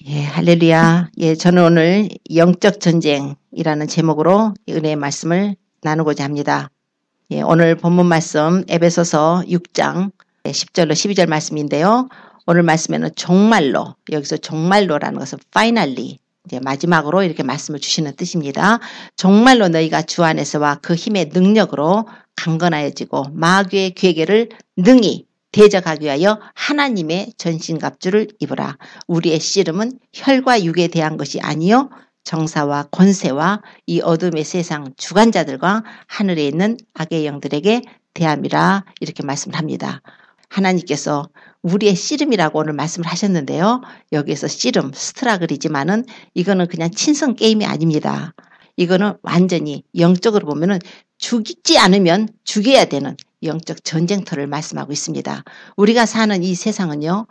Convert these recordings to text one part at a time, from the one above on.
예, 할렐루야. 예, 저는 오늘 영적 전쟁이라는 제목으로 은혜의 말씀을 나누고자 합니다. 예, 오늘 본문 말씀 에베소서 6장 10절로 12절 말씀인데요. 오늘 말씀에는 정말로, 여기서 정말로라는 것은 finally, 이제 마지막으로 이렇게 말씀을 주시는 뜻입니다. 정말로 너희가 주 안에서와 그 힘의 능력으로 강건하여지고 마귀의 괴계를 능히 대적하기 위하여 하나님의 전신갑주를 입으라. 우리의 씨름은 혈과 육에 대한 것이 아니요 정사와 권세와 이 어둠의 세상 주관자들과 하늘에 있는 악의 영들에게 대함이라. 이렇게 말씀을 합니다. 하나님께서 우리의 씨름이라고 오늘 말씀을 하셨는데요. 여기에서 씨름, 스트라글이지만은 이거는 그냥 친선 게임이 아닙니다. 이거는 완전히 영적으로 보면은 죽지 않으면 죽여야 되는 영적 전쟁터를 말씀하고 있습니다. 우리가 사는 이 세상은요,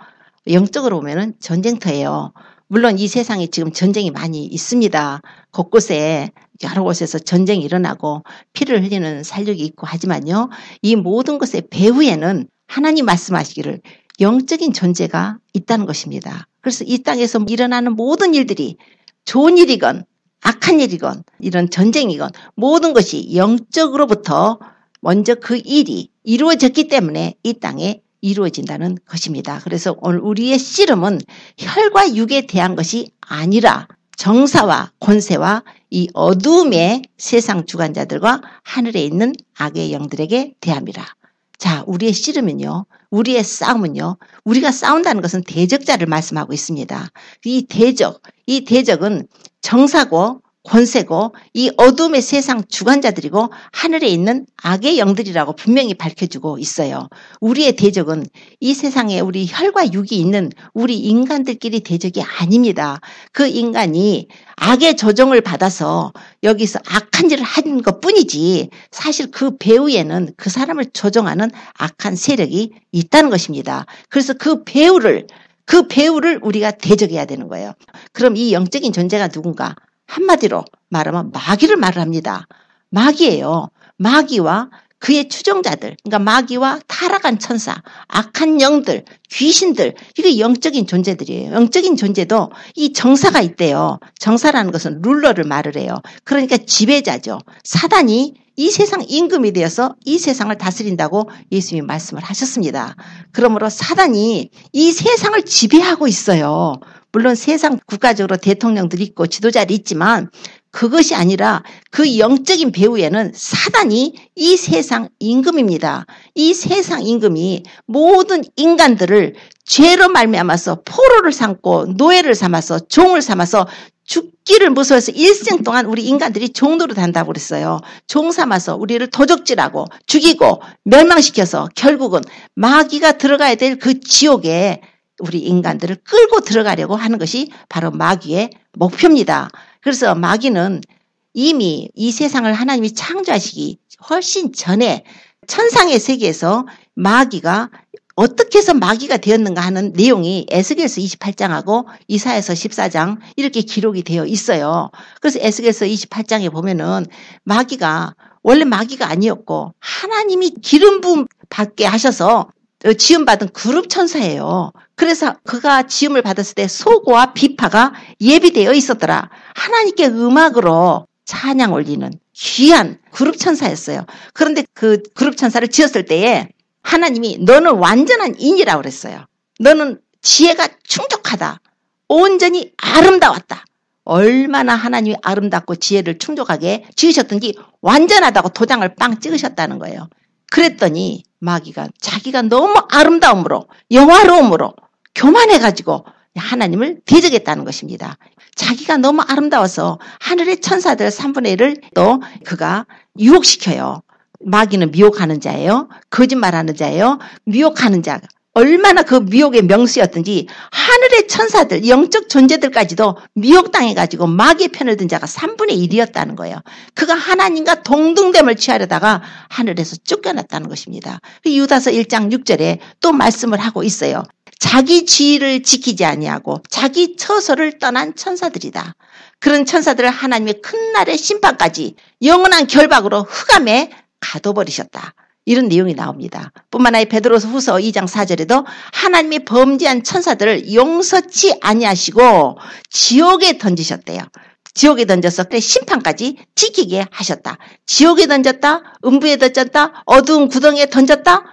영적으로 보면은 전쟁터예요. 물론 이 세상에 지금 전쟁이 많이 있습니다. 곳곳에 여러 곳에서 전쟁이 일어나고 피를 흘리는 살육이 있고 하지만요, 이 모든 것의 배후에는 하나님 말씀하시기를 영적인 존재가 있다는 것입니다. 그래서 이 땅에서 일어나는 모든 일들이 좋은 일이건 악한 일이건 이런 전쟁이건 모든 것이 영적으로부터 먼저 그 일이 이루어졌기 때문에 이 땅에 이루어진다는 것입니다. 그래서 오늘 우리의 씨름은 혈과 육에 대한 것이 아니라 정사와 권세와 이 어둠의 세상 주관자들과 하늘에 있는 악의 영들에게 대함이라. 자, 우리의 씨름은요, 우리의 싸움은요, 우리가 싸운다는 것은 대적자를 말씀하고 있습니다. 이 대적은 정사고 권세고 이 어둠의 세상 주관자들이고 하늘에 있는 악의 영들이라고 분명히 밝혀주고 있어요. 우리의 대적은 이 세상에 우리 혈과 육이 있는 우리 인간들끼리 대적이 아닙니다. 그 인간이 악의 조정을 받아서 여기서 악한 일을 한 것뿐이지 사실 그 배후에는 그 사람을 조정하는 악한 세력이 있다는 것입니다. 그래서 그 배후를 우리가 대적해야 되는 거예요. 그럼 이 영적인 존재가 누군가? 한마디로 말하면 마귀를 말을 합니다. 마귀예요. 마귀와 그의 추종자들, 그러니까 마귀와 타락한 천사, 악한 영들, 귀신들, 이게 영적인 존재들이에요. 영적인 존재도 이 정사가 있대요. 정사라는 것은 룰러를 말을 해요. 그러니까 지배자죠. 사단이 이 세상 임금이 되어서 이 세상을 다스린다고 예수님이 말씀을 하셨습니다. 그러므로 사단이 이 세상을 지배하고 있어요. 물론 세상 국가적으로 대통령들이 있고 지도자들이 있지만 그것이 아니라 그 영적인 배후에는 사단이 이 세상 임금입니다. 이 세상 임금이 모든 인간들을 죄로 말미암아서 포로를 삼고 노예를 삼아서 종을 삼아서 죽기를 무서워해서 일생 동안 우리 인간들이 종노릇 한다고 그랬어요. 종 삼아서 우리를 도적질하고 죽이고 멸망시켜서 결국은 마귀가 들어가야 될 그 지옥에 우리 인간들을 끌고 들어가려고 하는 것이 바로 마귀의 목표입니다. 그래서 마귀는 이미 이 세상을 하나님이 창조하시기 훨씬 전에 천상의 세계에서 마귀가 어떻게 해서 마귀가 되었는가 하는 내용이 에스겔서 28장하고 이사야서 14장 이렇게 기록이 되어 있어요. 그래서 에스겔서 28장에 보면은 마귀가 원래 마귀가 아니었고 하나님이 기름 부음 받게 하셔서 지음받은 그룹 천사예요. 그래서 그가 지음을 받았을 때 소고와 비파가 예비되어 있었더라. 하나님께 음악으로 찬양 올리는 귀한 그룹 천사였어요. 그런데 그 그룹 천사를 지었을 때에 하나님이 너는 완전한 인이라고 그랬어요. 너는 지혜가 충족하다. 온전히 아름다웠다. 얼마나 하나님이 아름답고 지혜를 충족하게 지으셨든지 완전하다고 도장을 빵 찍으셨다는 거예요. 그랬더니 마귀가 자기가 너무 아름다움으로 영화로움으로 교만해가지고 하나님을 대적했다는 것입니다. 자기가 너무 아름다워서 하늘의 천사들 3분의 1을 또 그가 유혹시켜요. 마귀는 미혹하는 자예요. 거짓말하는 자예요. 미혹하는 자. 얼마나 그 미혹의 명수였든지 하늘의 천사들, 영적 존재들까지도 미혹당해가지고 마귀의 편을 든 자가 3분의 1이었다는 거예요. 그가 하나님과 동등됨을 취하려다가 하늘에서 쫓겨났다는 것입니다. 유다서 1장 6절에 또 말씀을 하고 있어요. 자기 지위를 지키지 아니하고 자기 처소를 떠난 천사들이다. 그런 천사들을 하나님의 큰 날의 심판까지 영원한 결박으로 흑암에 가둬버리셨다. 이런 내용이 나옵니다. 뿐만 아니라 베드로서 후서 2장 4절에도 하나님이 범죄한 천사들을 용서치 아니하시고 지옥에 던지셨대요. 지옥에 던져서 심판까지 지키게 하셨다. 지옥에 던졌다, 음부에 던졌다, 어두운 구덩이에 던졌다.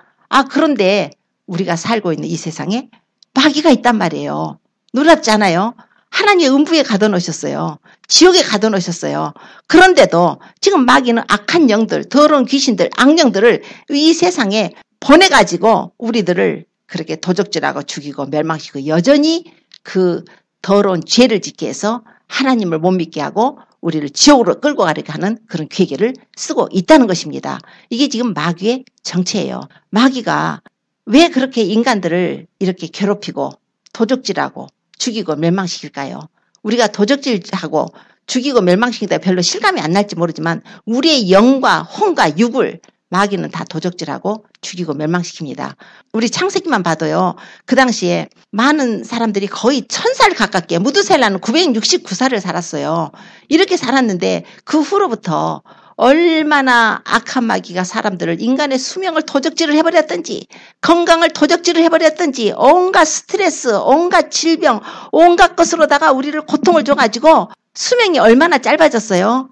그런데 우리가 살고 있는 이 세상에 마귀가 있단 말이에요. 놀랍지 않아요? 하나님의 음부에 가둬놓으셨어요. 지옥에 가둬놓으셨어요. 그런데도 지금 마귀는 악한 영들, 더러운 귀신들, 악령들을 이 세상에 보내가지고 우리들을 그렇게 도적질하고 죽이고 멸망시키고 여전히 그 더러운 죄를 짓게 해서 하나님을 못 믿게 하고 우리를 지옥으로 끌고 가려고 하는 그런 괴계를 쓰고 있다는 것입니다. 이게 지금 마귀의 정체예요. 마귀가 왜 그렇게 인간들을 이렇게 괴롭히고 도적질하고 죽이고 멸망시킬까요? 우리가 도적질하고 죽이고 멸망시키다 별로 실감이 안 날지 모르지만 우리의 영과 혼과 육을 마귀는 다 도적질하고 죽이고 멸망시킵니다. 우리 창세기만 봐도요. 그 당시에 많은 사람들이 거의 1000살 가깝게 무두셀라는 969살을 살았어요. 이렇게 살았는데 그 후로부터 얼마나 악한 마귀가 사람들을 인간의 수명을 도적질을 해버렸던지 건강을 도적질을 해버렸던지 온갖 스트레스, 온갖 질병, 온갖 것으로다가 우리를 고통을 줘가지고 수명이 얼마나 짧아졌어요.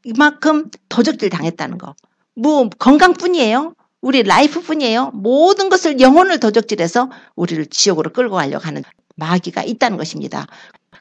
이만큼 도적질 당했다는 거. 뭐 건강뿐이에요. 우리 라이프뿐이에요. 모든 것을 영혼을 도적질해서 우리를 지옥으로 끌고 가려고 하는 마귀가 있다는 것입니다.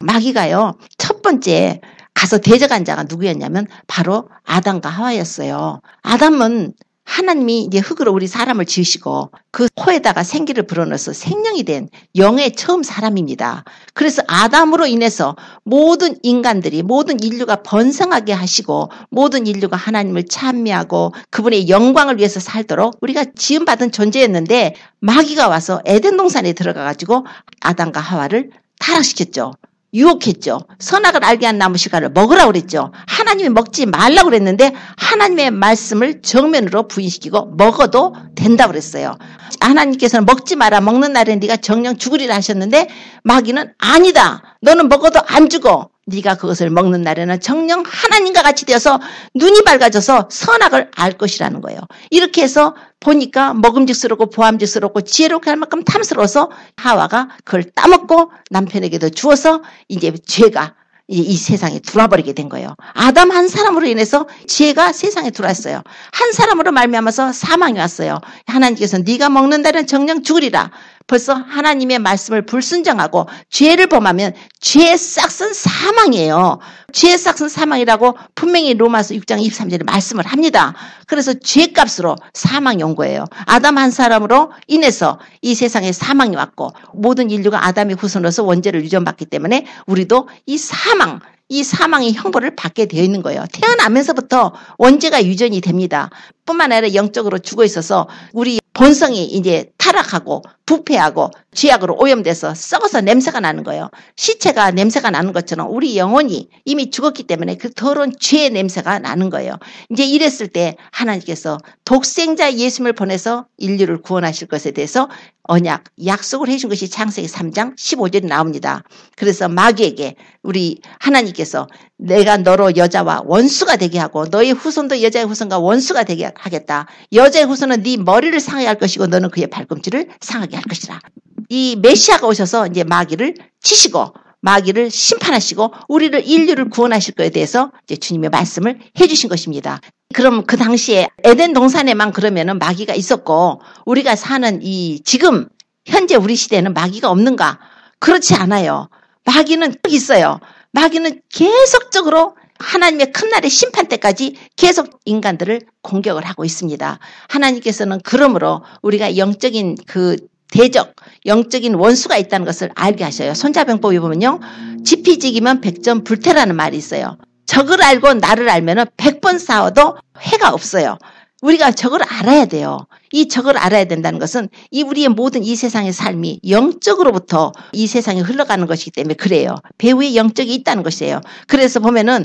마귀가요. 첫 번째 가서 대적한 자가 누구였냐면 바로 아담과 하와였어요. 아담은 하나님이 이제 흙으로 우리 사람을 지으시고 그 코에다가 생기를 불어넣어서 생명이 된 영의 처음 사람입니다. 그래서 아담으로 인해서 모든 인간들이 모든 인류가 번성하게 하시고 모든 인류가 하나님을 찬미하고 그분의 영광을 위해서 살도록 우리가 지음받은 존재였는데 마귀가 와서 에덴 동산에 들어가가지고 아담과 하와를 타락시켰죠. 유혹했죠. 선악을 알게 한 나무 실과를 먹으라고 그랬죠. 하나님이 먹지 말라고 그랬는데 하나님의 말씀을 정면으로 부인시키고 먹어도 된다고 그랬어요. 하나님께서는 먹지 마라. 먹는 날에 네가 정령 죽으리라 하셨는데 마귀는 아니다. 너는 먹어도 안 죽어. 네가 그것을 먹는 날에는 정령 하나님과 같이 되어서 눈이 밝아져서 선악을 알 것이라는 거예요. 이렇게 해서 보니까 먹음직스럽고 보암직스럽고 지혜롭게 할 만큼 탐스러워서 하와가 그걸 따먹고 남편에게도 주어서 이제 죄가 이 세상에 들어와버리게 된 거예요. 아담 한 사람으로 인해서 죄가 세상에 들어왔어요. 한 사람으로 말미암아서 사망이 왔어요. 하나님께서 네가 먹는 날은 정녕 죽으리라. 벌써 하나님의 말씀을 불순종하고 죄를 범하면 죄의 싹은 사망이에요. 죄의 싹은 사망이라고 분명히 로마서 6장 23절에 말씀을 합니다. 그래서 죄값으로 사망이 온 거예요. 아담 한 사람으로 인해서 이 세상에 사망이 왔고 모든 인류가 아담의 후손으로서 원죄를 유전받기 때문에 우리도 이 사망의 형벌을 받게 되어 있는 거예요. 태어나면서부터 원죄가 유전이 됩니다. 뿐만 아니라 영적으로 죽어 있어서 우리 본성이 이제 타락하고 부패하고 죄악으로 오염돼서 썩어서 냄새가 나는 거예요. 시체가 냄새가 나는 것처럼 우리 영혼이 이미 죽었기 때문에 그 더러운 죄의 냄새가 나는 거예요. 이제 이랬을 때 하나님께서 독생자 예수님을 보내서 인류를 구원하실 것에 대해서 언약, 약속을 해준 것이 창세기 3장 15절에 나옵니다. 그래서 마귀에게 우리 하나님께서 내가 너로 여자와 원수가 되게 하고 너의 후손도 여자의 후손과 원수가 되게 하겠다. 여자의 후손은 네 머리를 상하게 할 것이고 너는 그의 발꿈치를 상하게 할 것이라. 이 메시아가 오셔서 이제 마귀를 치시고 마귀를 심판하시고 우리를 인류를 구원하실 것에 대해서 이제 주님의 말씀을 해주신 것입니다. 그럼 그 당시에 에덴 동산에만 그러면은 마귀가 있었고 우리가 사는 이 지금 현재 우리 시대에는 마귀가 없는가? 그렇지 않아요. 마귀는 있어요. 마귀는 계속적으로 하나님의 큰 날의 심판 때까지 계속 인간들을 공격을 하고 있습니다. 하나님께서는 그러므로 우리가 영적인 그 대적, 영적인 원수가 있다는 것을 알게 하셔요. 손자병법에 보면요. 지피지기면 100점 불태라는 말이 있어요. 적을 알고 나를 알면 100번 싸워도 해가 없어요. 우리가 적을 알아야 돼요. 이 적을 알아야 된다는 것은 이 우리의 모든 이 세상의 삶이 영적으로부터 이 세상에 흘러가는 것이기 때문에 그래요. 배후에 영적이 있다는 것이에요. 그래서 보면은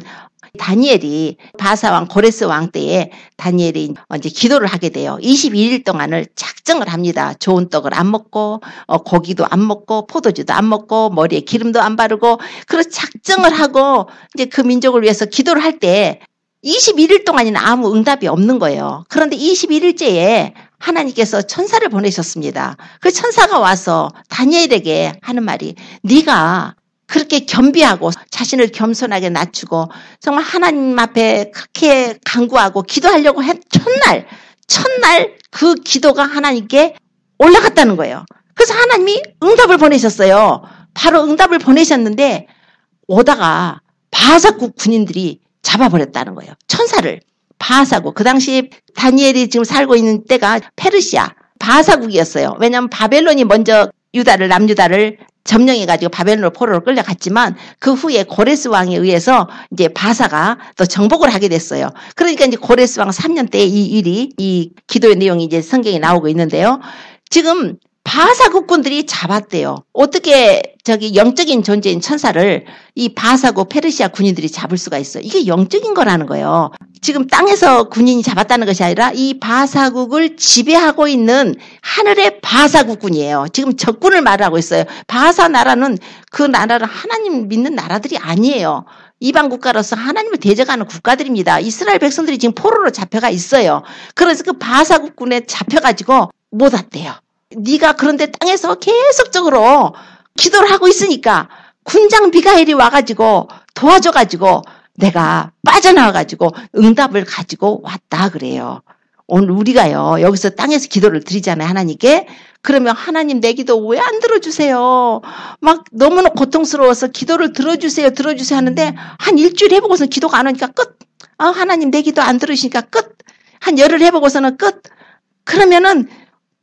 다니엘이 바사왕 고레스 왕 때에 다니엘이 이제 기도를 하게 돼요. 22일 동안을 작정을 합니다. 좋은 떡을 안 먹고 고기도 안 먹고 포도주도 안 먹고 머리에 기름도 안 바르고 그런 작정을 하고 이제 그 민족을 위해서 기도를 할 때 21일 동안이나 아무 응답이 없는 거예요. 그런데 21일째에 하나님께서 천사를 보내셨습니다. 그 천사가 와서 다니엘에게 하는 말이 네가 그렇게 겸비하고 자신을 겸손하게 낮추고 정말 하나님 앞에 그렇게 간구하고 기도하려고 한 첫날 그 기도가 하나님께 올라갔다는 거예요. 그래서 하나님이 응답을 보내셨어요. 바로 응답을 보내셨는데 오다가 바하사국 군인들이 잡아버렸다는 거예요. 천사를. 바하사국. 그 당시 다니엘이 지금 살고 있는 때가 페르시아 바하사국이었어요. 왜냐하면 바벨론이 먼저 남유다를 점령해가지고 바벨론으로 포로로 끌려갔지만 그 후에 고레스 왕에 의해서 이제 바사가 또 정복을 하게 됐어요. 그러니까 이제 고레스 왕 3년 때 이 기도의 내용이 이제 성경에 나오고 있는데요. 지금 바사 국군들이 잡았대요. 어떻게 영적인 존재인 천사를 이 바사국 페르시아 군인들이 잡을 수가 있어요. 이게 영적인 거라는 거예요. 지금 땅에서 군인이 잡았다는 것이 아니라 이 바사국을 지배하고 있는 하늘의 바사국군이에요. 지금 적군을 말하고 있어요. 바사 나라는 그 나라는 하나님 믿는 나라들이 아니에요. 이방 국가로서 하나님을 대적하는 국가들입니다. 이스라엘 백성들이 지금 포로로 잡혀가 있어요. 그래서 그 바사국군에 잡혀가지고 못 왔대요. 네가 그런데 땅에서 계속적으로 기도를 하고 있으니까 군장 미가엘이 와가지고 도와줘가지고 내가 빠져나와가지고 응답을 가지고 왔다 그래요. 오늘 우리가요 여기서 땅에서 기도를 드리잖아요 하나님께. 그러면 하나님 내 기도 왜 안 들어주세요? 막 너무나 고통스러워서 기도를 들어주세요 하는데 한 일주일 해보고서는 기도가 안 오니까 끝. 하나님 내 기도 안 들으시니까 끝. 한 열흘 해보고서는 끝. 그러면은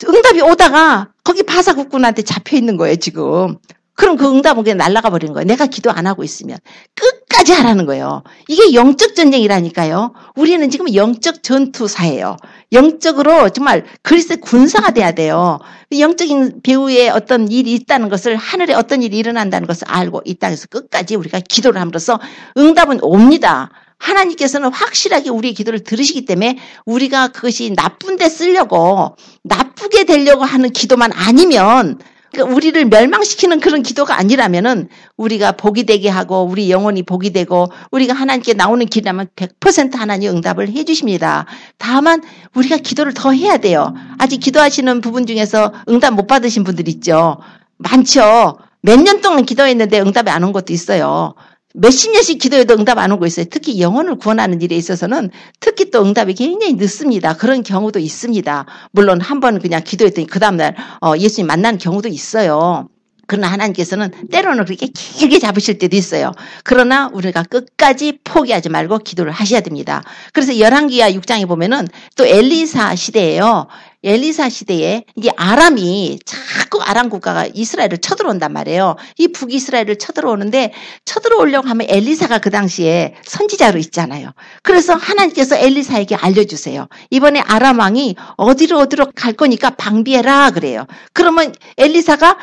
응답이 오다가 거기 바사국군한테 잡혀 있는 거예요 지금. 그럼 그 응답은 그냥 날아가 버리는 거예요. 내가 기도 안 하고 있으면 끝까지 하라는 거예요. 이게 영적 전쟁이라니까요. 우리는 지금 영적 전투사예요. 영적으로 정말 그리스도의 군사가 돼야 돼요. 영적인 배후에 어떤 일이 있다는 것을 하늘에 어떤 일이 일어난다는 것을 알고 이 땅에서 끝까지 우리가 기도를 함으로써 응답은 옵니다. 하나님께서는 확실하게 우리의 기도를 들으시기 때문에 우리가 그것이 나쁜 데 쓰려고 나쁘게 되려고 하는 기도만 아니면 그러니까 우리를 멸망시키는 그런 기도가 아니라면은 우리가 복이 되게 하고 우리 영혼이 복이 되고 우리가 하나님께 나오는 길이라면 100% 하나님 응답을 해 주십니다. 다만 우리가 기도를 더 해야 돼요. 아직 기도하시는 부분 중에서 응답 못 받으신 분들 있죠. 많죠. 몇 년 동안 기도했는데 응답이 안 온 것도 있어요. 몇십 년씩 기도해도 응답 안 오고 있어요. 특히 영혼을 구원하는 일에 있어서는 특히 또 응답이 굉장히 늦습니다. 그런 경우도 있습니다. 물론 한 번 그냥 기도했더니 그 다음날 예수님 만나는 경우도 있어요. 그러나 하나님께서는 때로는 그렇게 길게 잡으실 때도 있어요. 그러나 우리가 끝까지 포기하지 말고 기도를 하셔야 됩니다. 그래서 열왕기하 6장에 보면은 또 엘리사 시대예요. 엘리사 시대에 이게 아람이 자꾸 아람 국가가 이스라엘을 쳐들어온단 말이에요. 이 북이스라엘을 쳐들어오는데 쳐들어오려고 하면 엘리사가 그 당시에 선지자로 있잖아요. 그래서 하나님께서 엘리사에게 알려주세요. 이번에 아람 왕이 어디로 갈 거니까 방비해라 그래요. 그러면 엘리사가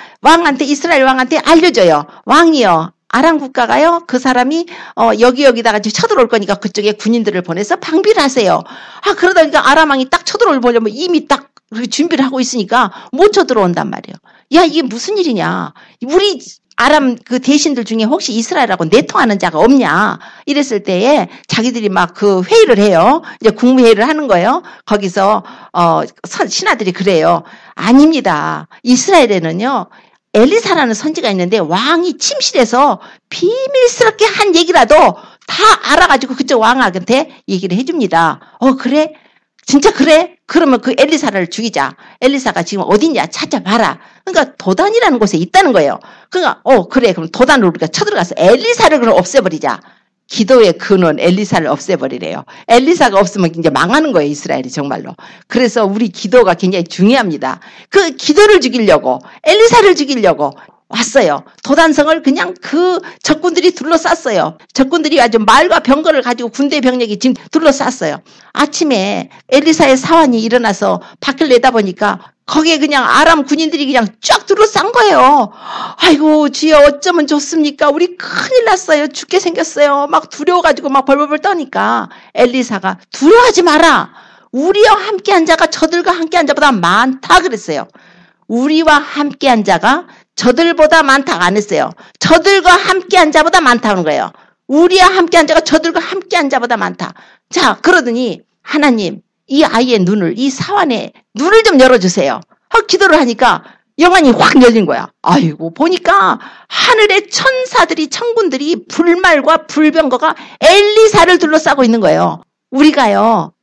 이스라엘 왕한테 알려줘요. 왕이요. 아람 국가가요. 그 사람이 여기다가 쳐들어올 거니까 그쪽에 군인들을 보내서 방비를 하세요. 그러다 보니까 아람 왕이 딱 쳐들어올 보려면 이미 딱 준비를 하고 있으니까 못 쳐들어온단 말이에요. 야 이게 무슨 일이냐. 우리 아람 그 대신들 중에 혹시 이스라엘하고 내통하는 자가 없냐 이랬을 때에 자기들이 막 그 회의를 해요. 이제 국무회의를 하는 거예요. 거기서 신하들이 그래요. 아닙니다. 이스라엘에는요. 엘리사라는 선지가 있는데 왕이 침실에서 비밀스럽게 한 얘기라도 다 알아가지고 그쪽 왕한테 얘기를 해줍니다. 그래? 진짜 그래? 그러면 그 엘리사를 죽이자. 엘리사가 지금 어딨냐? 찾아봐라. 그러니까 도단이라는 곳에 있다는 거예요. 그러니까 그래. 그럼 도단으로 우리가 쳐들어가서 엘리사를 그럼 없애버리자. 기도의 근원 엘리사를 없애버리래요. 엘리사가 없으면 이제 망하는 거예요. 이스라엘이 정말로. 그래서 우리 기도가 굉장히 중요합니다. 그 기도를 죽이려고 엘리사를 죽이려고 왔어요. 도단성을 그냥 그 적군들이 둘러쌌어요. 적군들이 아주 말과 병거를 가지고 군대 병력이 지금 둘러쌌어요. 아침에 엘리사의 사환이 일어나서 밖을 내다보니까 거기에 그냥 아람 군인들이 그냥 쫙 둘러싼 거예요. 아이고 주여 어쩌면 좋습니까? 우리 큰일 났어요. 죽게 생겼어요. 막 두려워가지고 막 벌벌벌 떠니까 엘리사가 두려워하지 마라. 우리와 함께한 자가 저들과 함께한 자보다 많다 그랬어요. 우리와 함께한 자가 저들보다 많다고 안 했어요. 저들과 함께한 자보다 많다는 거예요. 우리와 함께한 자가 저들과 함께한 자보다 많다. 자 그러더니 하나님 이 아이의 눈을, 이 사환의 눈을 좀 열어주세요. 기도를 하니까 영안이 확 열린 거야. 아이고, 보니까 하늘의 천사들이, 천군들이 불말과 불병거가 엘리사를 둘러싸고 있는 거예요. 우리가요,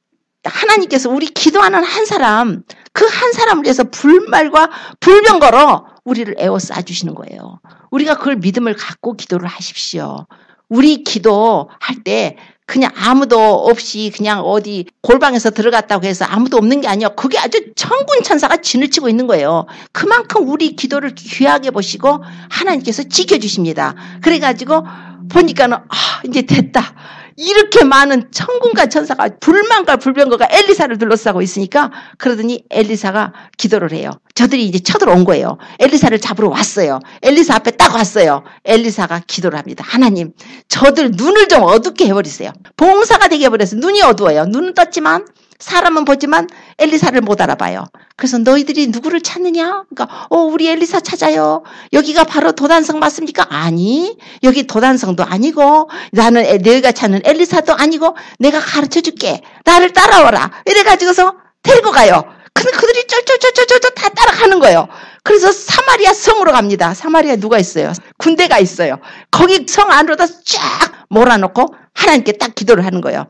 하나님께서 우리 기도하는 한 사람, 그 한 사람을 위해서 불말과 불병거로 우리를 에워싸 주시는 거예요. 우리가 그걸 믿음을 갖고 기도를 하십시오. 우리 기도할 때 그냥 아무도 없이 그냥 어디 골방에서 들어갔다고 해서 아무도 없는 게 아니에요. 그게 아주 천군 천사가 진을 치고 있는 거예요. 그만큼 우리 기도를 귀하게 보시고 하나님께서 지켜주십니다. 그래가지고 보니까는 이제 됐다. 이렇게 많은 천군과 천사가 불만과 불병거가 엘리사를 둘러싸고 있으니까 그러더니 엘리사가 기도를 해요. 저들이 이제 쳐들어온 거예요. 엘리사를 잡으러 왔어요. 엘리사 앞에 딱 왔어요. 엘리사가 기도를 합니다. 하나님, 저들 눈을 좀 어둡게 해버리세요. 봉사가 되게 해버려서 눈이 어두워요. 눈은 떴지만 사람은 보지만 엘리사를 못 알아봐요. 그래서 너희들이 누구를 찾느냐? 그러니까 우리 엘리사 찾아요. 여기가 바로 도단성 맞습니까? 아니, 여기 도단성도 아니고 나는 너희가 찾는 엘리사도 아니고 내가 가르쳐줄게. 나를 따라와라. 이래가지고서 데리고 가요. 근데 그들이 쫄쫄쫄쫄쫄 다 따라가는 거예요. 그래서 사마리아 성으로 갑니다. 사마리아에 누가 있어요? 군대가 있어요. 거기 성 안으로다 쫙 몰아놓고 하나님께 딱 기도를 하는 거예요.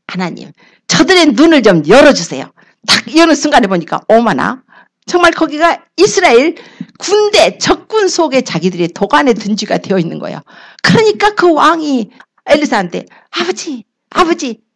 하나님, 저들의 눈을 좀 열어주세요. 딱 여는 순간에 보니까 어머나, 정말 거기가 이스라엘 군대, 적군 속에 자기들이 도간에 둔지가 되어 있는 거예요. 그러니까 그 왕이 엘리사한테 아버지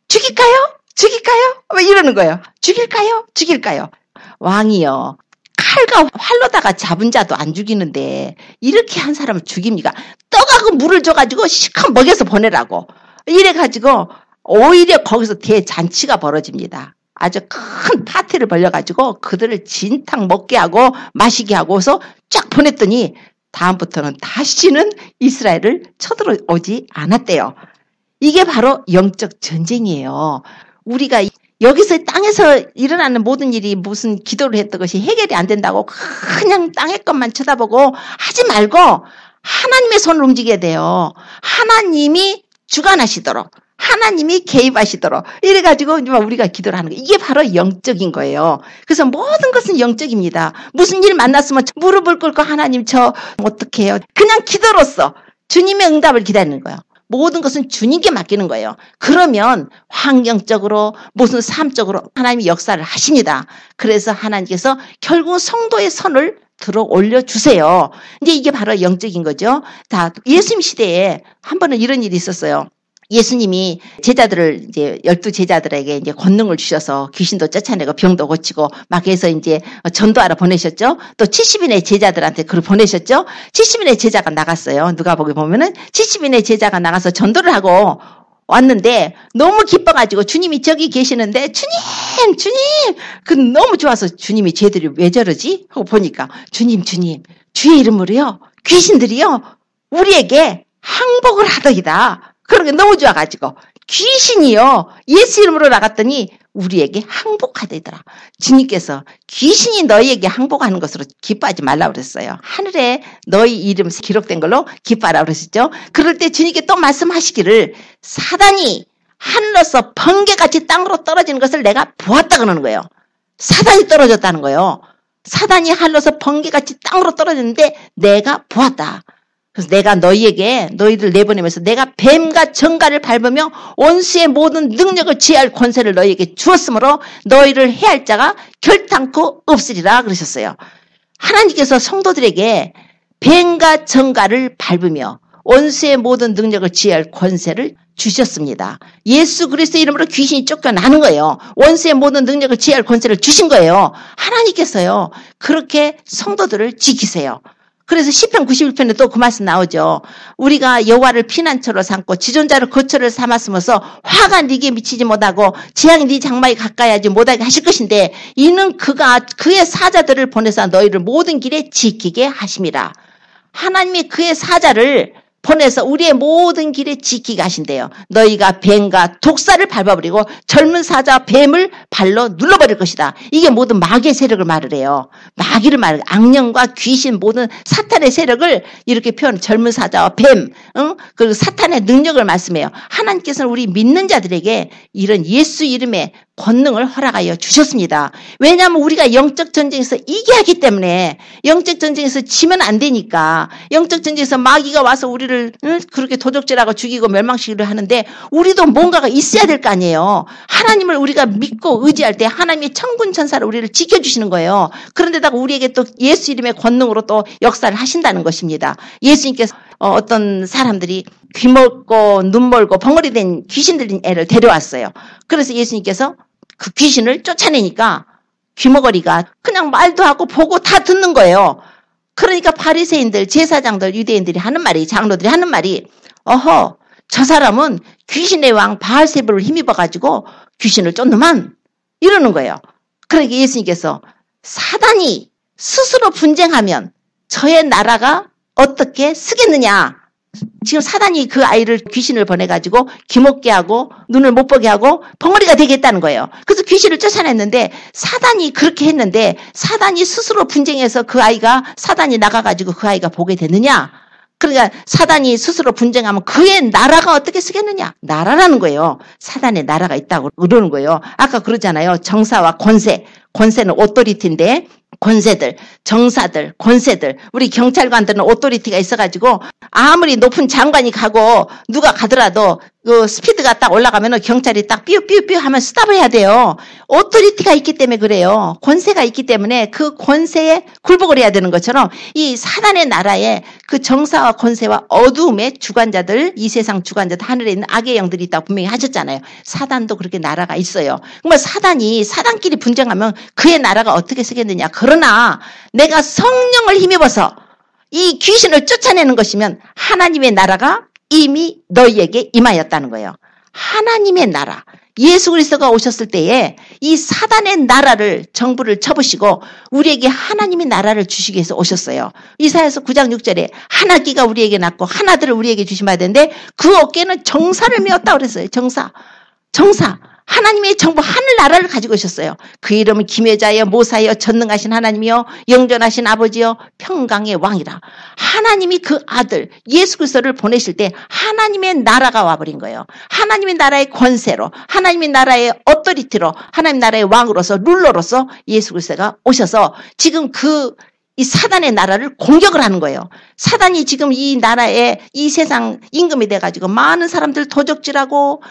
죽일까요? 왜 이러는 거예요? 죽일까요? 왕이요, 칼과 활로다가 잡은 자도 안 죽이는데 이렇게 한 사람을 죽입니까? 떡하고 물을 줘가지고 실컷 먹여서 보내라고. 이래가지고 오히려 거기서 대잔치가 벌어집니다. 아주 큰 파티를 벌려가지고 그들을 진탕 먹게 하고 마시게 하고서 쫙 보냈더니 다음부터는 다시는 이스라엘을 쳐들어오지 않았대요. 이게 바로 영적 전쟁이에요. 우리가 여기서 땅에서 일어나는 모든 일이 무슨 기도를 했던 것이 해결이 안 된다고 그냥 땅의 것만 쳐다보고 하지 말고 하나님의 손을 움직여야 돼요. 하나님이 주관하시도록, 하나님이 개입하시도록 이래가지고 우리가 기도를 하는 거예요. 이게 바로 영적인 거예요. 그래서 모든 것은 영적입니다. 무슨 일 만났으면 무릎을 꿇고 하나님 저 어떻게 해요? 그냥 기도로써 주님의 응답을 기다리는 거예요. 모든 것은 주님께 맡기는 거예요. 그러면 환경적으로 무슨 삶적으로 하나님이 역사를 하십니다. 그래서 하나님께서 결국 성도의 선을 들어 올려주세요. 이제 이게 바로 영적인 거죠. 다 예수님 시대에 한 번은 이런 일이 있었어요. 예수님이 제자들을 이제 12제자들에게 이제 권능을 주셔서 귀신도 쫓아내고 병도 고치고 막 해서 이제 전도하러 보내셨죠. 또 70인의 제자들한테 그걸 보내셨죠. 70인의 제자가 나갔어요. 누가복음에 보면은 70인의 제자가 나가서 전도를 하고 왔는데 너무 기뻐가지고 주님이 저기 계시는데 주님 그 너무 좋아서 주님이 쟤들이 왜 저러지? 하고 보니까 주님 주의 이름으로요 귀신들이요 우리에게 항복을 하더이다. 그런 게 너무 좋아가지고 귀신이요 예수 이름으로 나갔더니 우리에게 항복하더라. 주님께서 귀신이 너희에게 항복하는 것으로 기뻐하지 말라고 그랬어요. 하늘에 너희 이름 기록된 걸로 기뻐하라고 그러셨죠. 그럴 때 주님께 또 말씀하시기를 사단이 하늘로서 번개같이 땅으로 떨어지는 것을 내가 보았다 그러는 거예요. 사단이 떨어졌다는 거예요. 사단이 하늘로서 번개같이 땅으로 떨어졌는데 내가 보았다. 그래서 내가 너희들 내보내면서 내가 뱀과 정갈을 밟으며 원수의 모든 능력을 지혜할 권세를 너희에게 주었으므로 너희를 해할 자가 결탄코 없으리라 그러셨어요. 하나님께서 성도들에게 뱀과 정갈을 밟으며 원수의 모든 능력을 지혜할 권세를 주셨습니다. 예수 그리스도의 이름으로 귀신이 쫓겨나는 거예요. 원수의 모든 능력을 지혜할 권세를 주신 거예요. 하나님께서요. 그렇게 성도들을 지키세요. 그래서 시편 91편에 또 그 말씀 나오죠. 우리가 여호와를 피난처로 삼고 지존자를 거처를 삼았으면서 화가 네게 미치지 못하고 재앙이 네 장막에 가까이 하지 못하게 하실 것인데 이는 그가 그의 사자들을 보내서 너희를 모든 길에 지키게 하심이라. 하나님이 그의 사자를 보내서 우리의 모든 길에 지키게 하신대요. 너희가 뱀과 독사를 밟아버리고 젊은 사자와 뱀을 발로 눌러버릴 것이다. 이게 모든 마귀의 세력을 말을 해요. 마귀를 말해요. 악령과 귀신 모든 사탄의 세력을 이렇게 표현 젊은 사자와 뱀 그리고 사탄의 능력을 말씀해요. 하나님께서는 우리 믿는 자들에게 이런 예수 이름의 권능을 허락하여 주셨습니다. 왜냐하면 우리가 영적 전쟁에서 이겨야하기 때문에, 영적 전쟁에서 지면 안 되니까, 영적 전쟁에서 마귀가 와서 우리를 그렇게 도적질하고 죽이고 멸망시키려 하는데 우리도 뭔가가 있어야 될 거 아니에요. 하나님을 우리가 믿고 의지할 때 하나님의 천군 천사를 우리를 지켜주시는 거예요. 그런데다가 우리에게 또 예수 이름의 권능으로 또 역사를 하신다는 것입니다. 예수님께서 어떤 사람들이 귀 멀고 눈 멀고 벙어리 된 귀신 들린 애를 데려왔어요. 그래서 예수님께서 그 귀신을 쫓아내니까 귀머거리가 그냥 말도 하고 보고 다 듣는 거예요. 그러니까 바리새인들, 제사장들, 유대인들이 하는 말이, 장로들이 하는 말이, 어허, 저 사람은 귀신의 왕 바알세불을 힘입어가지고 귀신을 쫓는만, 이러는 거예요. 그러니까 예수님께서 사단이 스스로 분쟁하면 저의 나라가 어떻게 쓰겠느냐. 지금 사단이 그 아이를 귀신을 보내가지고 귀먹게 하고 눈을 못 보게 하고 벙어리가 되겠다는 거예요. 그래서 귀신을 쫓아냈는데 사단이 그렇게 했는데 사단이 스스로 분쟁해서 그 아이가 사단이 나가가지고 그 아이가 보게 되느냐. 그러니까 사단이 스스로 분쟁하면 그의 나라가 어떻게 쓰겠느냐. 나라라는 거예요. 사단의 나라가 있다고 그러는 거예요. 아까 그러잖아요. 정사와 권세. 권세는 오토리티인데 권세들, 정사들, 권세들, 우리 경찰관들은 오토리티가 있어가지고 아무리 높은 장관이 가고 누가 가더라도 그 스피드가 딱 올라가면은 경찰이 딱 삐우삐우삐우 하면 스탑을 해야 돼요. 오토리티가 있기 때문에 그래요. 권세가 있기 때문에 그 권세에 굴복을 해야 되는 것처럼 이 사단의 나라에 그 정사와 권세와 어두움의 주관자들, 이 세상 주관자들, 하늘에 있는 악의 영들이 있다고 분명히 하셨잖아요. 사단도 그렇게 나라가 있어요. 그러면 사단이 사단끼리 분쟁하면 그의 나라가 어떻게 쓰겠느냐. 그러나 내가 성령을 힘입어서 이 귀신을 쫓아내는 것이면 하나님의 나라가 이미 너희에게 임하였다는 거예요. 하나님의 나라. 예수 그리스도가 오셨을 때에 이 사단의 나라를 정부를 쳐부시고 우리에게 하나님의 나라를 주시기 위해서 오셨어요. 이사야서 9장 6절에 한 아기가 우리에게 낳고 한 아들을 우리에게 주시면 되는데 그 어깨는 정사를 메었다고 그랬어요. 정사. 하나님의 정부 하늘나라를 가지고 오셨어요. 그 이름은 기묘자여 모사여 전능하신 하나님이여 영존하신 아버지여 평강의 왕이라. 하나님이 그 아들 예수 그리스도를 보내실 때 하나님의 나라가 와버린 거예요. 하나님의 나라의 권세로, 하나님의 나라의 어토리티로, 하나님의 나라의 왕으로서, 룰러로서 예수 그리스도가 오셔서 지금 이 사단의 나라를 공격을 하는 거예요. 사단이 지금 이 나라에 이 세상 임금이 돼가지고 많은 사람들 도적질하고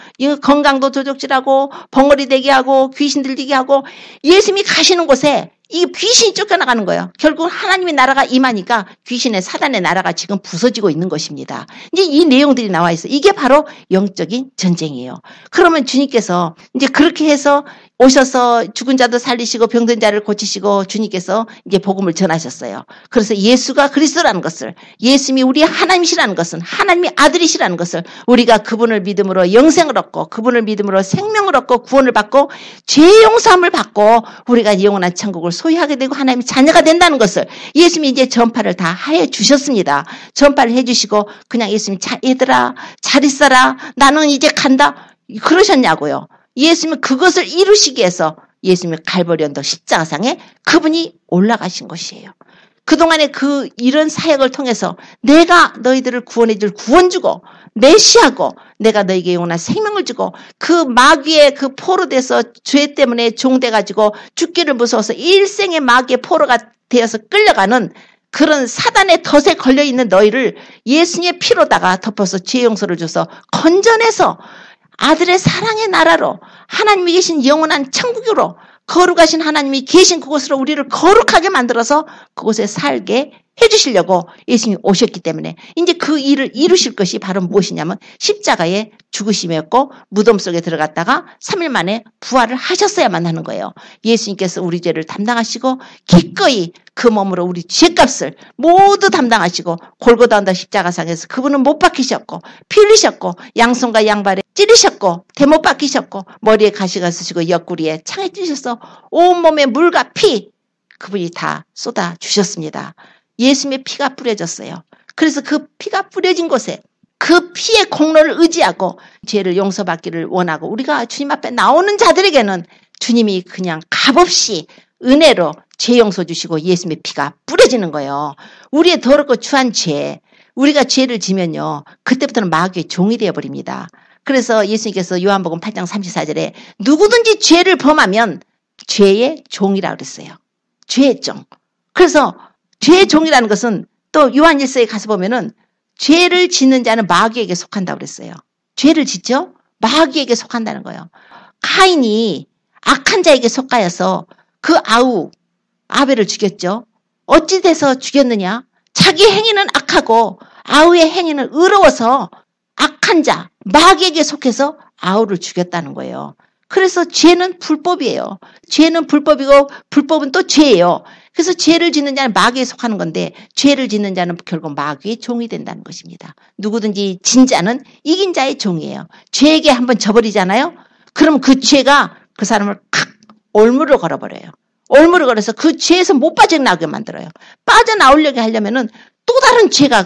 건강도 도적질하고 벙어리 되게 하고 귀신 들리게 하고 예수님이 가시는 곳에 이 귀신이 쫓겨나가는 거예요. 결국 하나님의 나라가 임하니까 귀신의 사단의 나라가 지금 부서지고 있는 것입니다. 이제 이 내용들이 나와 있어요. 이게 바로 영적인 전쟁이에요. 그러면 주님께서 이제 그렇게 해서 오셔서 죽은 자도 살리시고 병든 자를 고치시고 주님께서 이제 복음을 전하셨어요. 그래서 예수가 그리스도라는 것을, 예수님이 우리의 하나님이시라는 것은, 하나님의 아들이시라는 것을, 우리가 그분을 믿음으로 영생을 얻고 그분을 믿음으로 생명을 얻고 구원을 받고 죄 용서함을 받고 우리가 영원한 천국을 소유하게 되고 하나님의 자녀가 된다는 것을 예수님이 이제 전파를 다 해 주셨습니다. 전파를 해 주시고 그냥 예수님이 얘들아 잘 있어라 나는 이제 간다 그러셨냐고요. 예수님은 그것을 이루시기 위해서 예수님의 갈보리 언덕 십자가상에 그분이 올라가신 것이에요. 그동안에 이런 사역을 통해서 내가 너희들을 구원해 줄 구원주고 메시아고 내가 너희에게 영원한 생명을 주고 그 마귀의 그 포로 돼서 죄 때문에 종돼가지고 죽기를 무서워서 일생의 마귀의 포로가 되어서 끌려가는 그런 사단의 덫에 걸려있는 너희를 예수님의 피로다가 덮어서 죄 용서를 줘서 건져내서 아들의 사랑의 나라로 하나님이 계신 영원한 천국으로 거룩하신 하나님이 계신 그곳으로 우리를 거룩하게 만들어서 그곳에 살게 해주시려고 예수님이 오셨기 때문에 이제 그 일을 이루실 것이 바로 무엇이냐면 십자가의 죽으심이었고 무덤 속에 들어갔다가 3일 만에 부활을 하셨어야만 하는 거예요. 예수님께서 우리 죄를 담당하시고 기꺼이 그 몸으로 우리 죄값을 모두 담당하시고 골고다 언덕 십자가상에서 그분은 못 박히셨고 피 흘리셨고 양손과 양발에 찌르셨고 대못 박히셨고 머리에 가시가 쓰시고 옆구리에 창에 찌셔서 온몸에 물과 피 그분이 다 쏟아 주셨습니다. 예수님의 피가 뿌려졌어요. 그래서 그 피가 뿌려진 곳에 그 피의 공로를 의지하고 죄를 용서받기를 원하고 우리가 주님 앞에 나오는 자들에게는 주님이 그냥 값없이 은혜로 죄 용서 주시고 예수님의 피가 뿌려지는 거예요. 우리의 더럽고 추한 죄, 우리가 죄를 지면요. 그때부터는 마귀의 종이 되어버립니다. 그래서 예수님께서 요한복음 8장 34절에 누구든지 죄를 범하면 죄의 종이라고 그랬어요. 죄의 종. 그래서 죄의 종이라는 것은 또 요한일서에 가서 보면은 죄를 짓는 자는 마귀에게 속한다고 그랬어요. 죄를 짓죠? 마귀에게 속한다는 거예요. 카인이 악한 자에게 속하여서 그 아우 아벨을 죽였죠. 어찌 돼서 죽였느냐? 자기 행위는 악하고 아우의 행위는 의로워서 악한 자, 마귀에게 속해서 아우를 죽였다는 거예요. 그래서 죄는 불법이에요. 죄는 불법이고 불법은 또 죄예요. 그래서 죄를 짓는 자는 마귀에 속하는 건데 죄를 짓는 자는 결국 마귀의 종이 된다는 것입니다. 누구든지 진 자는 이긴 자의 종이에요. 죄에게 한번 져버리잖아요. 그럼 그 죄가 그 사람을 칵 올무를 걸어버려요. 올무를 걸어서 그 죄에서 못 빠져나오게 만들어요. 빠져나오려고 하려면은 또 다른 죄가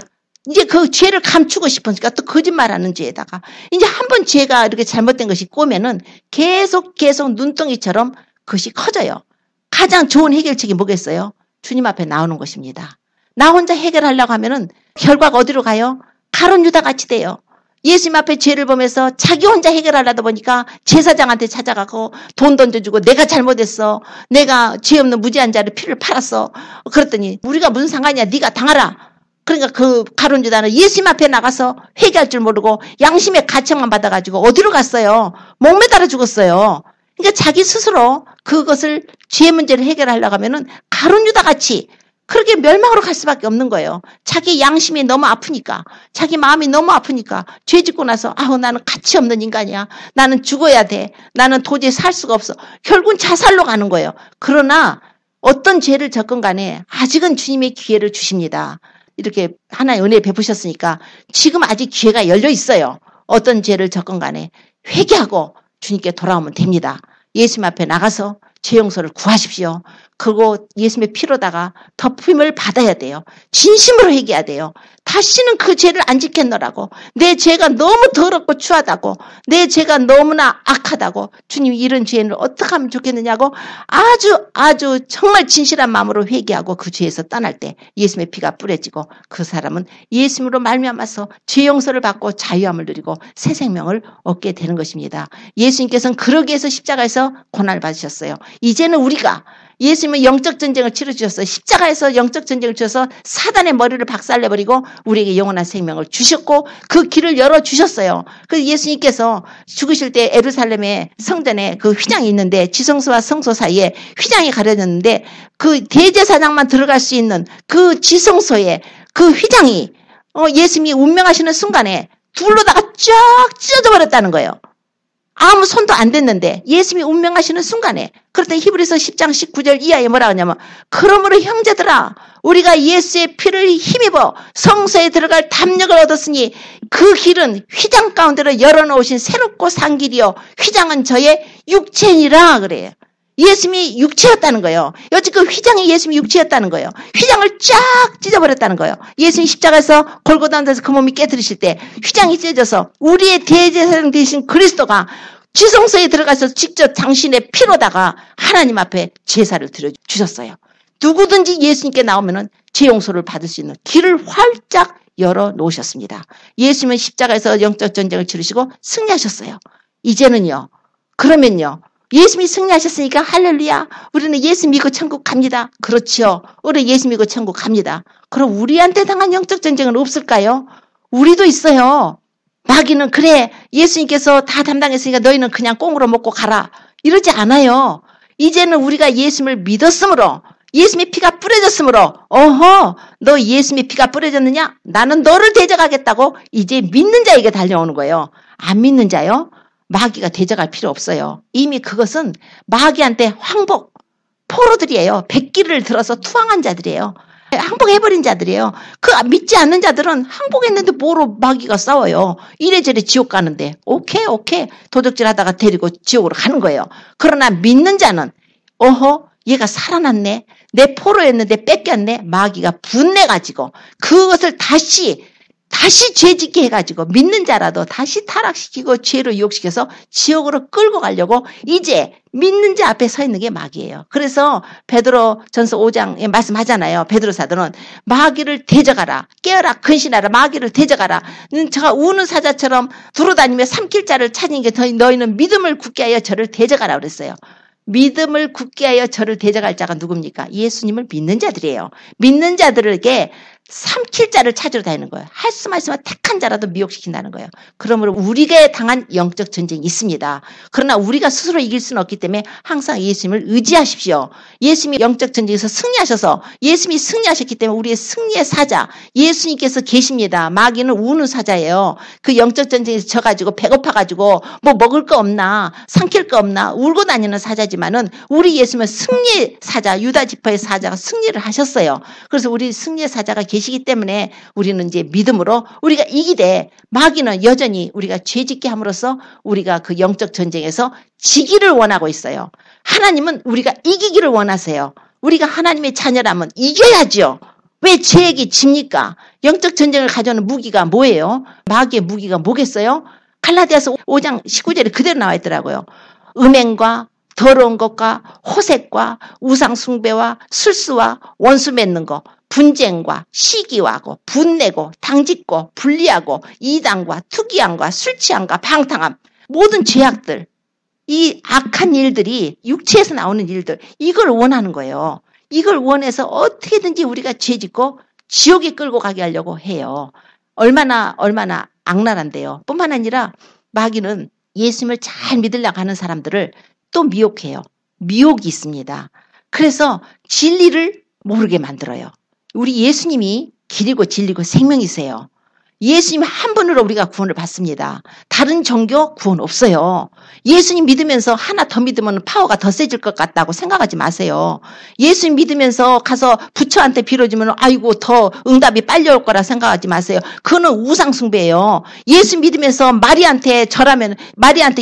이제 그 죄를 감추고 싶으니까 또 거짓말하는 죄에다가 이제 한번 죄가 이렇게 잘못된 것이 꼬면은 계속 눈덩이처럼 그것이 커져요. 가장 좋은 해결책이 뭐겠어요? 주님 앞에 나오는 것입니다. 나 혼자 해결하려고 하면은 결과가 어디로 가요? 가룟 유다 같이 돼요. 예수님 앞에 죄를 보면서 자기 혼자 해결하려다 보니까 제사장한테 찾아가고 돈 던져주고 내가 잘못했어. 내가 죄 없는 무지한 자를 피를 팔았어. 그랬더니 우리가 무슨 상관이야. 네가 당하라. 그러니까 그 가룟 유다는 예수님 앞에 나가서 회개할 줄 모르고 양심의 가책만 받아가지고 어디로 갔어요? 목매달아 죽었어요. 그러니까 자기 스스로 그것을 죄 문제를 해결하려고 하면은 가룟 유다 같이 그렇게 멸망으로 갈 수밖에 없는 거예요. 자기 양심이 너무 아프니까, 자기 마음이 너무 아프니까 죄 짓고 나서 아우 나는 가치 없는 인간이야. 나는 죽어야 돼. 나는 도저히 살 수가 없어. 결국은 자살로 가는 거예요. 그러나 어떤 죄를 졌건 간에 아직은 주님의 기회를 주십니다. 이렇게 하나의 은혜 베푸셨으니까 지금 아직 기회가 열려 있어요. 어떤 죄를 졌건 간에 회개하고 주님께 돌아오면 됩니다. 예수님 앞에 나가서 죄 용서를 구하십시오. 그리고 예수님의 피로다가 덮임을 받아야 돼요. 진심으로 회개해야 돼요. 다시는 그 죄를 안 지켰노라고. 내 죄가 너무 더럽고 추하다고. 내 죄가 너무나 악하다고. 주님 이런 죄를 어떻게 하면 좋겠느냐고 아주 정말 진실한 마음으로 회개하고 그 죄에서 떠날 때 예수님의 피가 뿌려지고 그 사람은 예수님으로 말미암아서 죄 용서를 받고 자유함을 누리고 새 생명을 얻게 되는 것입니다. 예수님께서는 그러기 위해서 십자가에서 고난을 받으셨어요. 이제는 우리가 예수님은 영적 전쟁을 치러주셨어요. 십자가에서 영적 전쟁을 치러서 사단의 머리를 박살내버리고 우리에게 영원한 생명을 주셨고 그 길을 열어주셨어요. 그래서 예수님께서 죽으실 때 예루살렘의 성전에 그 휘장이 있는데 지성소와 성소 사이에 휘장이 가려졌는데 그 대제사장만 들어갈 수 있는 그 지성소에 그 휘장이 예수님이 운명하시는 순간에 둘로다가 쫙 찢어져 버렸다는 거예요. 아무 손도 안 댔는데 예수님이 운명하시는 순간에 그랬더니 히브리서 10장 19절 이하에 뭐라 하냐면 그러므로 형제들아 우리가 예수의 피를 힘입어 성소에 들어갈 담력을 얻었으니 그 길은 휘장 가운데로 열어놓으신 새롭고 산 길이요 휘장은 저의 육체니라 그래요. 예수님이 육체였다는 거예요. 여지 그 휘장이 예수님이 육체였다는 거예요. 휘장을 쫙 찢어버렸다는 거예요. 예수님 십자가에서 골고다 데서 그 몸이 깨뜨리실 때 휘장이 찢어져서 우리의 대제사장 되신 그리스도가 지성소에 들어가서 직접 당신의 피로다가 하나님 앞에 제사를 드려주셨어요. 누구든지 예수님께 나오면은 죄 용서를 받을 수 있는 길을 활짝 열어놓으셨습니다. 예수님은 십자가에서 영적 전쟁을 치르시고 승리하셨어요. 이제는요. 그러면요. 예수님이 승리하셨으니까 할렐루야. 우리는 예수 믿고 천국 갑니다. 그렇죠. 우리 예수 믿고 천국 갑니다. 그럼 우리한테 당한 영적 전쟁은 없을까요? 우리도 있어요. 마귀는 그래 예수님께서 다 담당했으니까 너희는 그냥 꽁으로 먹고 가라. 이러지 않아요. 이제는 우리가 예수님을 믿었으므로 예수님의 피가 뿌려졌으므로 어허 너 예수님의 피가 뿌려졌느냐? 나는 너를 대적하겠다고 이제 믿는 자에게 달려오는 거예요. 안 믿는 자요? 마귀가 대적할 필요 없어요. 이미 그것은 마귀한테 항복, 포로들이에요. 백기를 들어서 투항한 자들이에요. 항복해버린 자들이에요. 그 믿지 않는 자들은 항복했는데 뭐로 마귀가 싸워요. 이래저래 지옥 가는데 오케이 도둑질 하다가 데리고 지옥으로 가는 거예요. 그러나 믿는 자는 어허 얘가 살아났네. 내 포로였는데 뺏겼네. 마귀가 분내가지고 그것을 다시 다시 죄짓게 해가지고 믿는 자라도 다시 타락시키고 죄로 유혹시켜서 지옥으로 끌고 가려고 이제 믿는 자 앞에 서 있는 게 마귀예요. 그래서 베드로전서 5장에 말씀하잖아요. 베드로 사도는 마귀를 대적하라. 깨어라 근신하라. 마귀를 대적하라. 제가 우는 사자처럼 두루다니며 삼킬 자를 찾는 게 너희는 믿음을 굳게 하여 저를 대적하라 그랬어요. 믿음을 굳게 하여 저를 대적할 자가 누굽니까? 예수님을 믿는 자들이에요. 믿는 자들에게 삼킬 자를 찾으러 다니는 거예요. 할 수만 있으면 택한 자라도 미혹시킨다는 거예요. 그러므로 우리가 당한 영적 전쟁이 있습니다. 그러나 우리가 스스로 이길 수는 없기 때문에 항상 예수님을 의지하십시오. 예수님이 영적 전쟁에서 승리하셔서 예수님이 승리하셨기 때문에 우리의 승리의 사자 예수님께서 계십니다. 마귀는 우는 사자예요. 그 영적 전쟁에서 져가지고 배고파가지고 뭐 먹을 거 없나 삼킬 거 없나 울고 다니는 사자지만은 우리 예수님은 승리의 사자 유다 지파의 사자가 승리를 하셨어요. 그래서 우리 승리의 사자가 계시기 때문에 우리는 이제 믿음으로 우리가 이기되 마귀는 여전히 우리가 죄짓게 함으로써 우리가 그 영적 전쟁에서 지기를 원하고 있어요. 하나님은 우리가 이기기를 원하세요. 우리가 하나님의 자녀라면 이겨야죠. 왜 죄에게 집니까? 영적 전쟁을 가져오는 무기가 뭐예요? 마귀의 무기가 뭐겠어요? 갈라디아서 5장 19절에 그대로 나와 있더라고요. 음행과 더러운 것과 호색과 우상 숭배와 술수와 원수 맺는 것 분쟁과 시기하고 분내고 당짓고 분리하고 이단과 투기함과 술취함과 방탕함 모든 죄악들 이 악한 일들이 육체에서 나오는 일들 이걸 원하는 거예요. 이걸 원해서 어떻게든지 우리가 죄짓고 지옥에 끌고 가게 하려고 해요. 얼마나 악랄한데요. 뿐만 아니라 마귀는 예수님을 잘 믿으려고 하는 사람들을 또 미혹해요. 미혹이 있습니다. 그래서 진리를 모르게 만들어요. 우리 예수님이 길이고 진리고 생명이세요. 예수님 한 분으로 우리가 구원을 받습니다. 다른 종교 구원 없어요. 예수님 믿으면서 하나 더 믿으면 파워가 더 세질 것 같다고 생각하지 마세요. 예수님 믿으면서 가서 부처한테 빌어주면 아이고 더 응답이 빨리 올 거라 생각하지 마세요. 그거는 우상숭배예요. 예수 믿으면서 마리아한테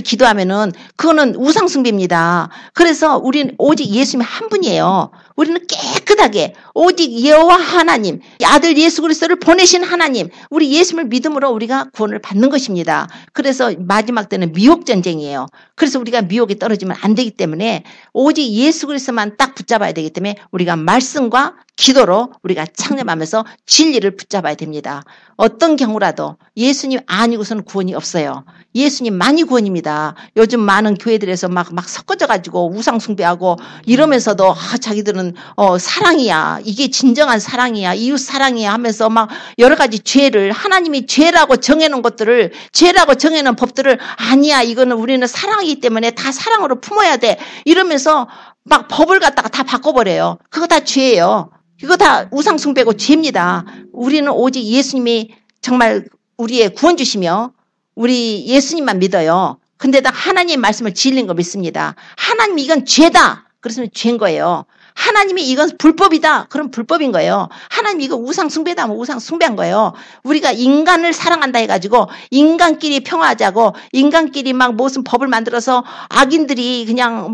기도하면은 그거는 우상숭배입니다. 그래서 우리는 오직 예수님 한 분이에요. 우리는 깨끗하게 오직 여호와 하나님 아들 예수 그리스도를 보내신 하나님 우리 예수님을 믿음으로 우리가 구원을 받는 것입니다. 그래서 마지막 때는 미혹 전쟁이에요. 그래서 우리가 미혹에 떨어지면 안 되기 때문에 오직 예수 그리스도만 딱 붙잡아야 되기 때문에 우리가 말씀과 기도로 우리가 창념하면서 진리를 붙잡아야 됩니다. 어떤 경우라도 예수님 아니고서는 구원이 없어요. 예수님만이 구원입니다. 요즘 많은 교회들에서 막 섞어져가지고 우상숭배하고 이러면서도 자기들은 사랑이야. 이게 진정한 사랑이야. 이웃 사랑이야 하면서 막 여러 가지 죄를 하나님이 죄라고 정해놓은 것들을 죄라고 정해놓은 법들을 아니야. 이거는 우리는 사랑이기 때문에 다 사랑으로 품어야 돼. 이러면서 막 법을 갖다가 다 바꿔버려요. 그거 다 죄예요. 이거 다 우상숭배고 죄입니다. 우리는 오직 예수님이 정말 우리의 구원주시며 우리 예수님만 믿어요. 근데 다 하나님의 말씀을 진리인 거 믿습니다. 하나님 이건 죄다. 그래서 죄인 거예요. 하나님이 이건 불법이다. 그럼 불법인 거예요. 하나님 이거 우상숭배다 하면 우상숭배한 거예요. 우리가 인간을 사랑한다 해가지고 인간끼리 평화하자고 인간끼리 막 무슨 법을 만들어서 악인들이 그냥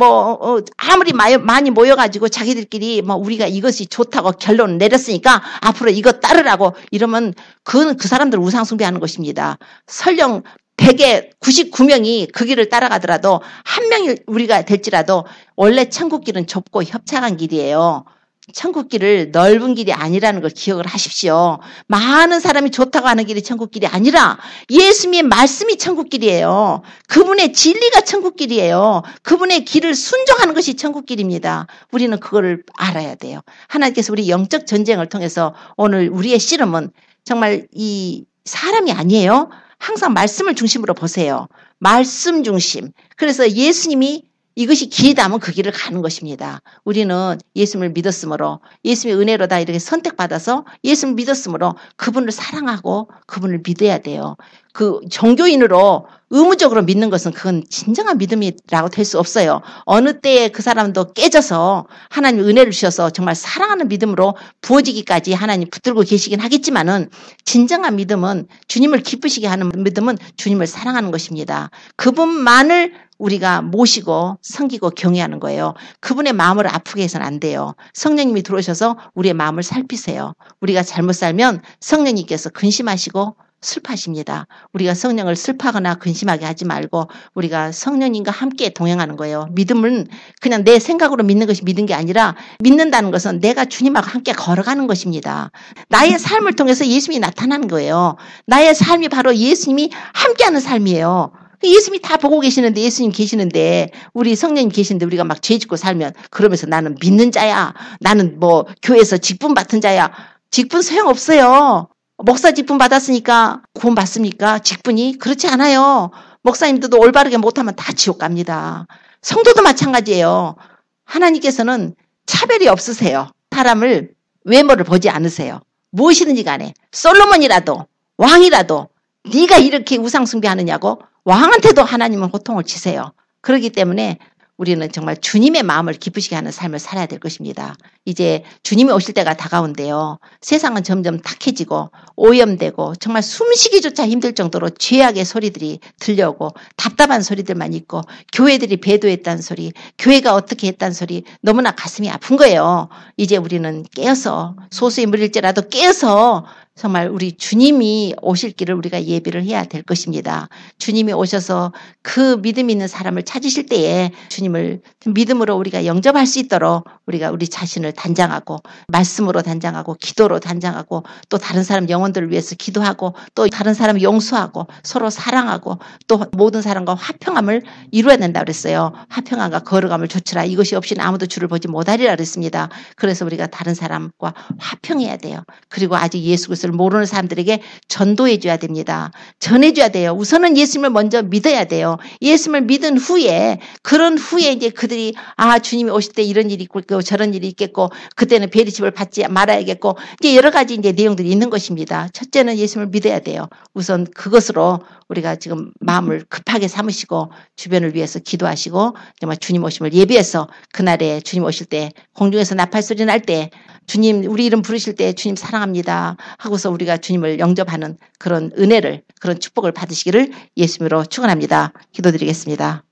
아무리 많이 모여가지고 자기들끼리 우리가 이것이 좋다고 결론을 내렸으니까 앞으로 이거 따르라고 이러면 그건 그 사람들 우상숭배하는 것입니다. 설령 100에 99명이 그 길을 따라가더라도 한 명이 우리가 될지라도 원래 천국길은 좁고 협착한 길이에요. 천국길을 넓은 길이 아니라는 걸 기억을 하십시오. 많은 사람이 좋다고 하는 길이 천국길이 아니라 예수님의 말씀이 천국길이에요. 그분의 진리가 천국길이에요. 그분의 길을 순종하는 것이 천국길입니다. 우리는 그거를 알아야 돼요. 하나님께서 우리 영적 전쟁을 통해서 오늘 우리의 씨름은 정말 이 사람이 아니에요. 항상 말씀을 중심으로 보세요. 말씀 중심. 그래서 예수님이 이것이 길이다면 그 길을 가는 것입니다. 우리는 예수님을 믿었으므로 예수님의 은혜로 다 이렇게 선택받아서 예수님을 믿었으므로 그분을 사랑하고 그분을 믿어야 돼요. 그 종교인으로 의무적으로 믿는 것은 그건 진정한 믿음이라고 될 수 없어요. 어느 때에 그 사람도 깨져서 하나님 은혜를 주셔서 정말 사랑하는 믿음으로 부어지기까지 하나님 붙들고 계시긴 하겠지만은 진정한 믿음은 주님을 기쁘시게 하는 믿음은 주님을 사랑하는 것입니다. 그분만을 우리가 모시고 섬기고 경외하는 거예요. 그분의 마음을 아프게 해서는 안 돼요. 성령님이 들어오셔서 우리의 마음을 살피세요. 우리가 잘못 살면 성령님께서 근심하시고 슬퍼하십니다. 우리가 성령을 슬퍼하거나 근심하게 하지 말고 우리가 성령님과 함께 동행하는 거예요. 믿음은 그냥 내 생각으로 믿는 것이 믿는 게 아니라 믿는다는 것은 내가 주님하고 함께 걸어가는 것입니다. 나의 삶을 통해서 예수님이 나타나는 거예요. 나의 삶이 바로 예수님이 함께하는 삶이에요. 예수님이 다 보고 계시는데, 예수님 계시는데, 우리 성령님 계시는데 우리가 막 죄 짓고 살면 그러면서 나는 믿는 자야, 나는 뭐 교회에서 직분 받은 자야. 직분 소용없어요. 목사 직분 받았으니까 구원 받습니까? 직분이? 그렇지 않아요. 목사님들도 올바르게 못하면 다 지옥 갑니다. 성도도 마찬가지예요. 하나님께서는 차별이 없으세요. 사람을 외모를 보지 않으세요. 무엇이든지 간에 솔로몬이라도 왕이라도 네가 이렇게 우상 숭배하느냐고 왕한테도 하나님은 호통을 치세요. 그렇기 때문에 우리는 정말 주님의 마음을 기쁘시게 하는 삶을 살아야 될 것입니다. 이제 주님이 오실 때가 다가온데요. 세상은 점점 탁해지고 오염되고 정말 숨쉬기조차 힘들 정도로 죄악의 소리들이 들려오고 답답한 소리들만 있고 교회들이 배도했다는 소리, 교회가 어떻게 했다는 소리 너무나 가슴이 아픈 거예요. 이제 우리는 깨어서 소수의 무리일지라도 깨어서 정말 우리 주님이 오실 길을 우리가 예비를 해야 될 것입니다. 주님이 오셔서 그 믿음 있는 사람을 찾으실 때에 주님을 믿음으로 우리가 영접할 수 있도록 우리가 우리 자신을 단장하고 말씀으로 단장하고 기도로 단장하고 또 다른 사람 영혼들을 위해서 기도하고 또 다른 사람 용서하고 서로 사랑하고 또 모든 사람과 화평함을 이루어야 된다고 그랬어요. 화평함과 거룩함을 조치라. 이것이 없이는 아무도 주를 보지 못하리라 그랬습니다. 그래서 우리가 다른 사람과 화평해야 돼요. 그리고 아직 예수 그리스도를 모르는 사람들에게 전도해 줘야 됩니다. 전해줘야 돼요. 우선은 예수님을 먼저 믿어야 돼요. 예수님을 믿은 후에 그런 후에 이제 그들이 주님이 오실 때 이런 일이 있고 저런 일이 있겠고 그때는 베리집을 받지 말아야겠고 이제 여러 가지 이제 내용들이 있는 것입니다. 첫째는 예수님을 믿어야 돼요. 우선 그것으로 우리가 지금 마음을 급하게 삼으시고 주변을 위해서 기도하시고 정말 주님 오심을 예비해서 그날에 주님 오실 때 공중에서 나팔 소리 날 때 주님 우리 이름 부르실 때 주님 사랑합니다 하고서 우리가 주님을 영접하는 그런 은혜를 그런 축복을 받으시기를 예수님으로 축원합니다. 기도드리겠습니다.